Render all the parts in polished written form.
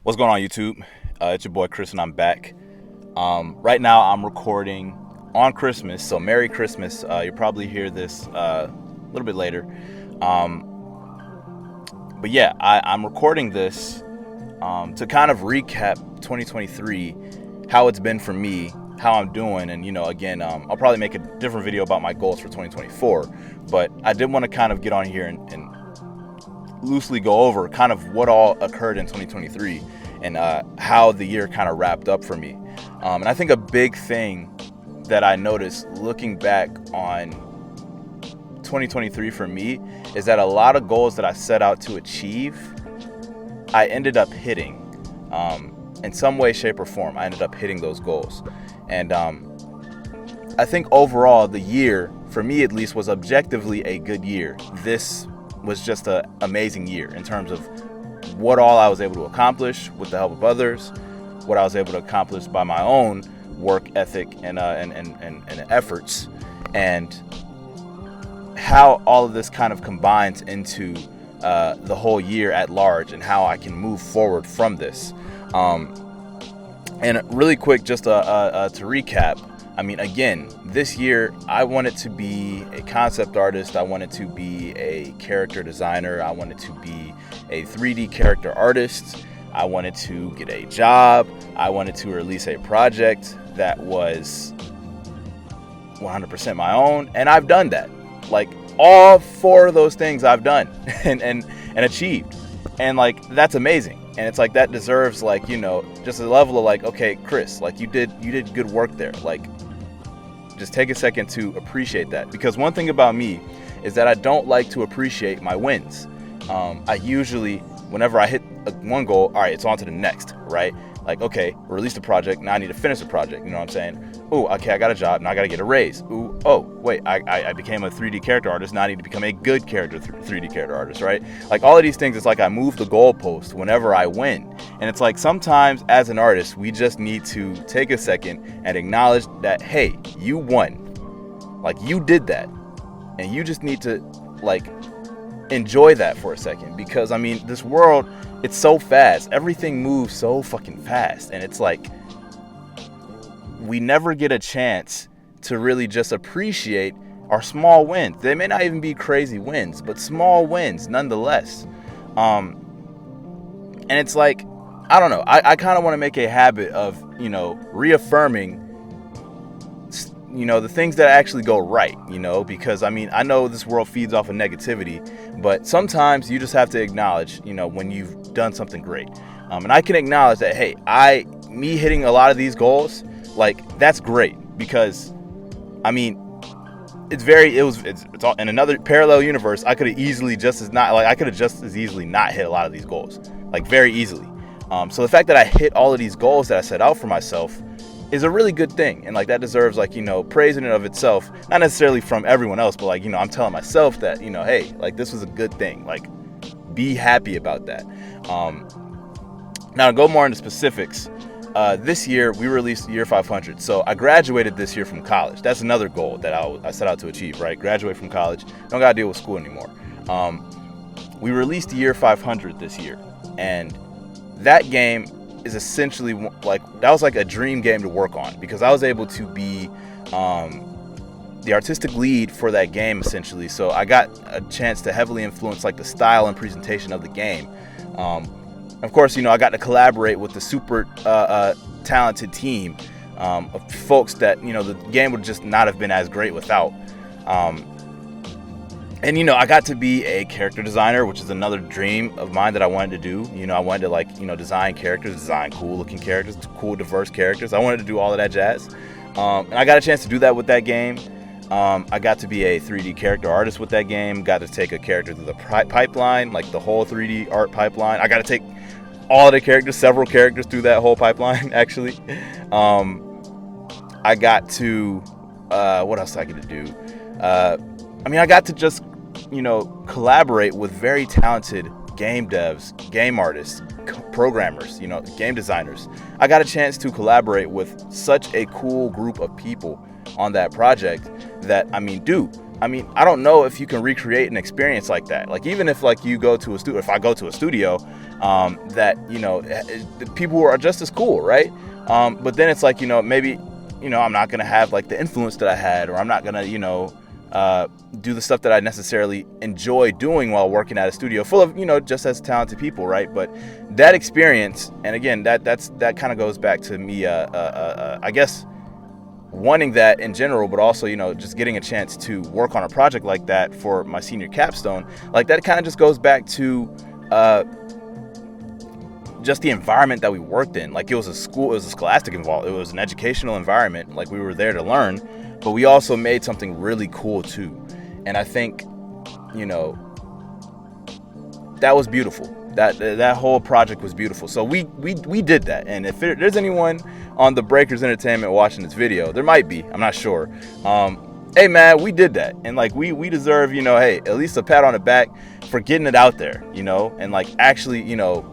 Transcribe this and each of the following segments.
What's going on, YouTube? It's your boy Chris, and I'm back. Right now, I'm recording on Christmas, so Merry Christmas. You'll probably hear this a little bit later. But yeah, I'm recording this to kind of recap 2023, how it's been for me, how I'm doing, and again, I'll probably make a different video about my goals for 2024. But I did want to kind of get on here and loosely go over kind of what all occurred in 2023 and how the year kind of wrapped up for me. And I think a big thing that I noticed looking back on 2023 for me is that a lot of goals that I set out to achieve, I ended up hitting. In some way, shape, or form, I ended up hitting those goals. And I think overall, the year, for me at least, was objectively a good year. This was just an amazing year in terms of what all I was able to accomplish with the help of others, what I was able to accomplish by my own work ethic and efforts, and how all of this kind of combines into the whole year at large and how I can move forward from this. And really quick, just to recap, I mean, again, this year, I wanted to be a concept artist. I wanted to be a character designer. I wanted to be a 3D character artist. I wanted to get a job. I wanted to release a project that was 100% my own. And I've done that. Like, all four of those things I've done and achieved. And, like, that's amazing. And it's like, that deserves, like, just a level of, like, okay, Chris, like, you did good work there. Like, just take a second to appreciate that. Because one thing about me is that I don't like to appreciate my wins. I usually, whenever I hit one goal, all right, it's on to the next, right? Like, okay, released a project, now I need to finish the project, you know what I'm saying? Ooh, okay, I got a job, now I gotta get a raise. Ooh, oh, wait, I became a 3D character artist, now I need to become a good 3D character artist, right? Like, all of these things, it's like I move the goalpost whenever I win. And it's like, sometimes as an artist, we just need to take a second and acknowledge that, hey, you won. Like, you did that. And you just need to, like, enjoy that for a second. Because, I mean, this world, it's so fast. Everything moves so fucking fast. And it's like, we never get a chance to really just appreciate our small wins. They may not even be crazy wins, but small wins nonetheless. And it's like, I don't know. I kind of want to make a habit of, reaffirming, the things that actually go right, because, I mean, I know this world feeds off of negativity, but sometimes you just have to acknowledge, when you've done something great. And I can acknowledge that, hey, me hitting a lot of these goals, like, that's great, because, I mean, it's all in another parallel universe. I could have just as easily not hit a lot of these goals, like, very easily. So the fact that I hit all of these goals that I set out for myself is a really good thing. And, like, that deserves, like, praise in and of itself, not necessarily from everyone else, but, like, I'm telling myself that, hey, like, this was a good thing. Like, be happy about that. Now, to go more into specifics, this year we released Year 500. So I graduated this year from college. That's another goal that I set out to achieve, right? Graduate from college. Don't got to deal with school anymore. We released Year 500 this year. And that game is essentially that was like a dream game to work on, because I was able to be the artistic lead for that game, essentially. So I got a chance to heavily influence, like, the style and presentation of the game. Of course, I got to collaborate with the super talented team of folks that, the game would just not have been as great without. And, I got to be a character designer, which is another dream of mine that I wanted to do. I wanted to, design characters, design cool looking characters, cool, diverse characters. I wanted to do all of that jazz. And I got a chance to do that with that game. I got to be a 3D character artist with that game. Got to take a character through the pipeline, like the whole 3D art pipeline. I got to take all of the characters, several characters through that whole pipeline, actually. I got to, what else did I get to do? I got to just, collaborate with very talented game devs, game artists, programmers, game designers. I got a chance to collaborate with such a cool group of people on that project that, I mean, dude, I mean, I don't know if you can recreate an experience like that. Like, even if like you go to a studio, if I go to a studio, that, you know, the people are just as cool, right? But then it's like, you know, maybe, you know, I'm not going to have like the influence that I had, or I'm not going to, you know, do the stuff that I necessarily enjoy doing while working at a studio full of, you know, just as talented people, right? But that experience, and again, that kind of goes back to me, I guess, wanting that in general, but also, you know, just getting a chance to work on a project like that for my senior capstone. Like, that kind of just goes back to just the environment that we worked in. Like, it was a school, it was a scholastic involved, it was an educational environment. Like, we were there to learn, but we also made something really cool too. And I think, you know, that was beautiful. That whole project was beautiful. So we did that. And if there's anyone on the Breakers Entertainment watching this video, there might be, I'm not sure. Hey man, we did that. And like, we deserve, you know, hey, at least a pat on the back for getting it out there, you know, and like actually, you know,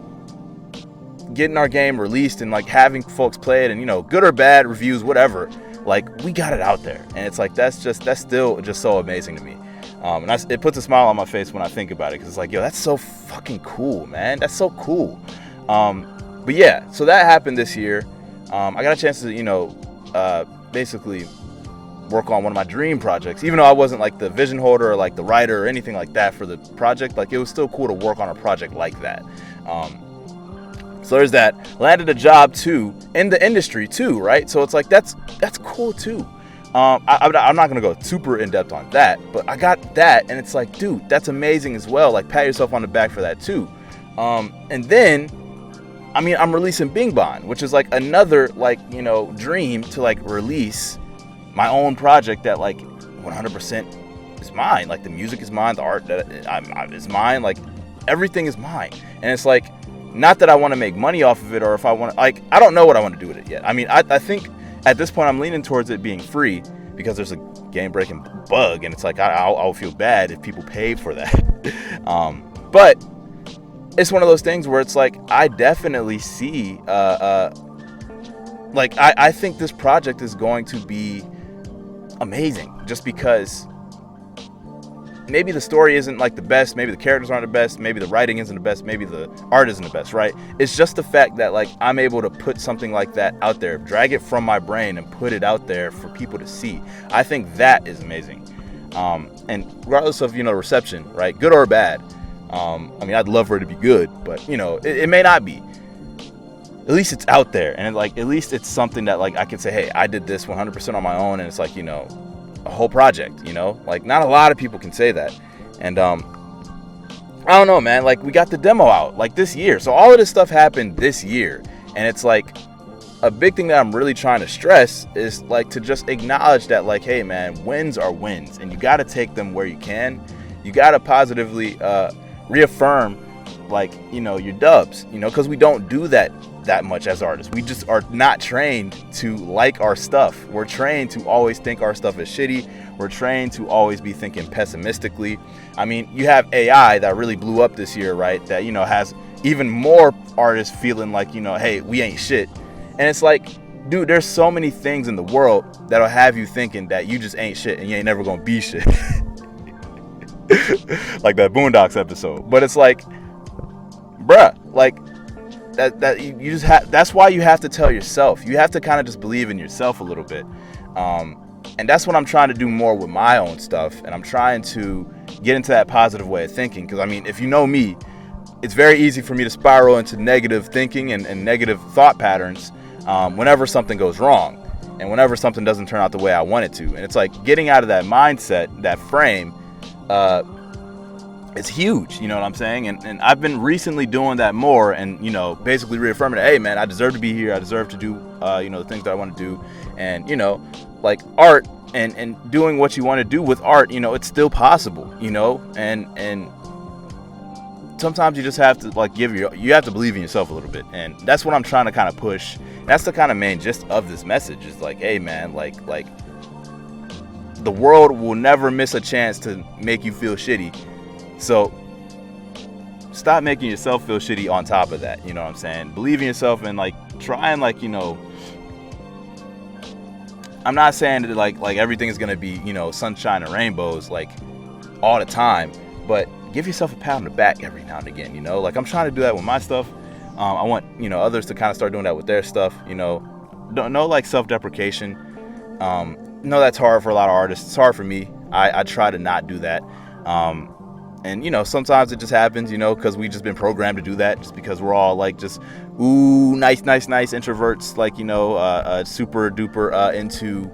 getting our game released and like having folks play it, and, you know, good or bad reviews, whatever, like, we got it out there. And it's like, that's still just so amazing to me. And it puts a smile on my face when I think about it, because it's like, yo, that's so fucking cool, man. That's so cool. But yeah, so that happened this year. I got a chance to, you know, basically work on one of my dream projects, even though I wasn't like the vision holder or like the writer or anything like that for the project. Like, it was still cool to work on a project like that. So there's that. Landed a job too in the industry too, right? So it's like, that's cool too. I'm not gonna go super in depth on that, but I got that, and it's like, dude, that's amazing as well. Like, pat yourself on the back for that too. And then, I mean, I'm releasing Bing Bong, which is like another, like, you know, dream to like release my own project that like 100% is mine. Like, the music is mine, the art that is mine, like everything is mine. And it's like, not that I want to make money off of it, or if I want to, like, I don't know what I want to do with it yet. I mean, I think at this point I'm leaning towards it being free, because there's a game breaking bug, and it's like, I'll feel bad if people pay for that. But it's one of those things where it's like, I definitely see, like, I think this project is going to be amazing, just because maybe the story isn't like the best, maybe the characters aren't the best, maybe the writing isn't the best, maybe the art isn't the best, right? It's just the fact that like, I'm able to put something like that out there, drag it from my brain and put it out there for people to see. I think that is amazing. And regardless of, you know, reception, right, good or bad, I mean, I'd love for it to be good, but, you know, it may not be. At least it's out there, and like, at least it's something that like I can say, hey, I did this 100% on my own, and it's like, you know, a whole project, you know, like, not a lot of people can say that. And I don't know, man, like, we got the demo out like this year, so all of this stuff happened this year. And it's like, a big thing that I'm really trying to stress is like, to just acknowledge that, like, hey man, wins are wins, and you got to take them where you can. You got to positively reaffirm, like, you know, your dubs, you know, because we don't do that much as artists. We just are not trained to like our stuff. We're trained to always think our stuff is shitty. We're trained to always be thinking pessimistically. I mean, you have AI that really blew up this year, right? That, you know, has even more artists feeling like, you know, hey, we ain't shit. And it's like, dude, there's so many things in the world that'll have you thinking that you just ain't shit and you ain't never gonna be shit. Like that Boondocks episode. But it's like, bruh, like, that you just have, that's why you have to tell yourself, you have to kind of just believe in yourself a little bit. And that's what I'm trying to do more with my own stuff, and I'm trying to get into that positive way of thinking, because I mean, if you know me, it's very easy for me to spiral into negative thinking and negative thought patterns whenever something goes wrong, and whenever something doesn't turn out the way I want it to. And it's like, getting out of that mindset, that frame, it's huge, you know what I'm saying? And I've been recently doing that more, and, you know, basically reaffirming that, hey man, I deserve to be here, I deserve to do you know, the things that I want to do. And, you know, like, art and doing what you want to do with art, you know, it's still possible, you know. And sometimes you just have to like you have to believe in yourself a little bit, and that's what I'm trying to kind of push. That's the kind of main gist of this message, is like, hey man, like the world will never miss a chance to make you feel shitty. So stop making yourself feel shitty on top of that, you know what I'm saying? Believe in yourself, and like try and, like, you know, I'm not saying that like everything is gonna be, you know, sunshine and rainbows like all the time, but give yourself a pat on the back every now and again, you know. Like, I'm trying to do that with my stuff. I want, you know, others to kind of start doing that with their stuff, you know. No like self-deprecation. No, that's hard for a lot of artists. It's hard for me. I try to not do that. And, you know, sometimes it just happens, you know, because we just been programmed to do that, just because we're all like just, ooh, nice introverts, like, you know, super duper into,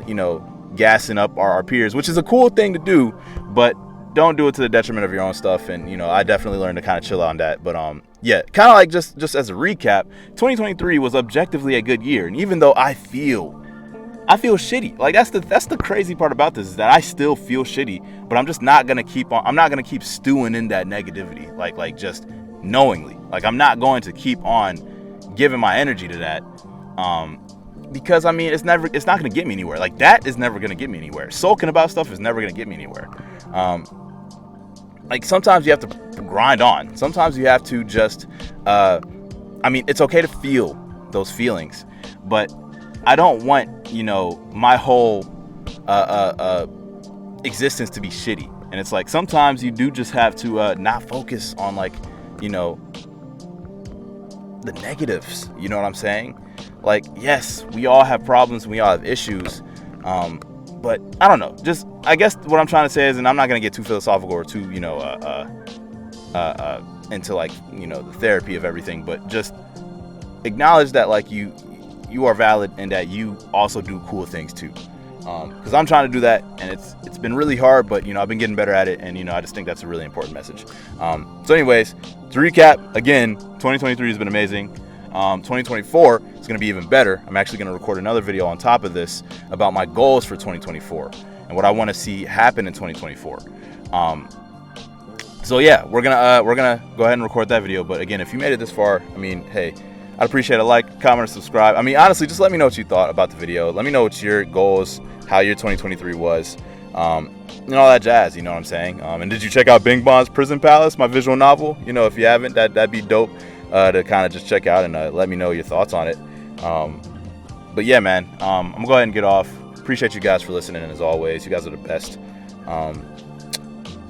you know, gassing up our peers, which is a cool thing to do, but don't do it to the detriment of your own stuff. And, you know, I definitely learned to kind of chill out on that. But yeah, kind of like just as a recap, 2023 was objectively a good year. And even though I feel shitty, like that's the crazy part about this, is that I still feel shitty, but I'm just not gonna keep stewing in that negativity, like just knowingly. Like, I'm not going to keep on giving my energy to that, because I mean, it's not gonna get me anywhere. Like, that is never gonna get me anywhere. Sulking about stuff is never gonna get me anywhere. Like, sometimes you have to grind on. Sometimes you have to just, I mean, it's okay to feel those feelings, but I don't want, you know, my whole existence to be shitty. And it's like, sometimes you do just have to not focus on, like, you know, the negatives. You know what I'm saying? Like, yes, we all have problems, we all have issues, but I don't know. Just, I guess what I'm trying to say is, and I'm not gonna get too philosophical or too, you know, into, like, you know, the therapy of everything, but just acknowledge that, like, you are valid and that you also do cool things too. Because I'm trying to do that, and it's been really hard, but, you know, I've been getting better at it, and, you know, I just think that's a really important message. So anyways, to recap, again, 2023 has been amazing. 2024 is going to be even better. I'm actually going to record another video on top of this about my goals for 2024 and what I want to see happen in 2024. So yeah, we're gonna go ahead and record that video. But again, if you made it this far, I mean, hey, I'd appreciate a like, comment, or subscribe. I mean, honestly, just let me know what you thought about the video. Let me know what your goals, how your 2023 was, and all that jazz, you know what I'm saying? And did you check out Bing Bong's Prison Palace, my visual novel? You know, if you haven't, that'd be dope to kind of just check out and let me know your thoughts on it. But yeah, man, I'm gonna go ahead and get off. Appreciate you guys for listening, and as always, you guys are the best.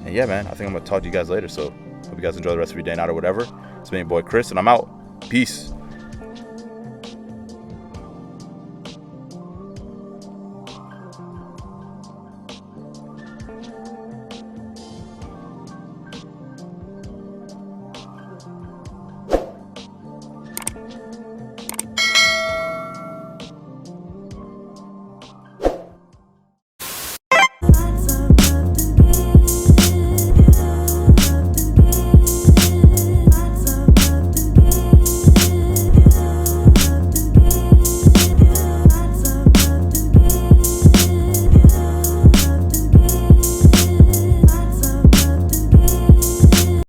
And yeah, man, I think I'm gonna talk to you guys later. So hope you guys enjoy the rest of your day, night, or whatever. It's been your boy Chris, and I'm out. Peace.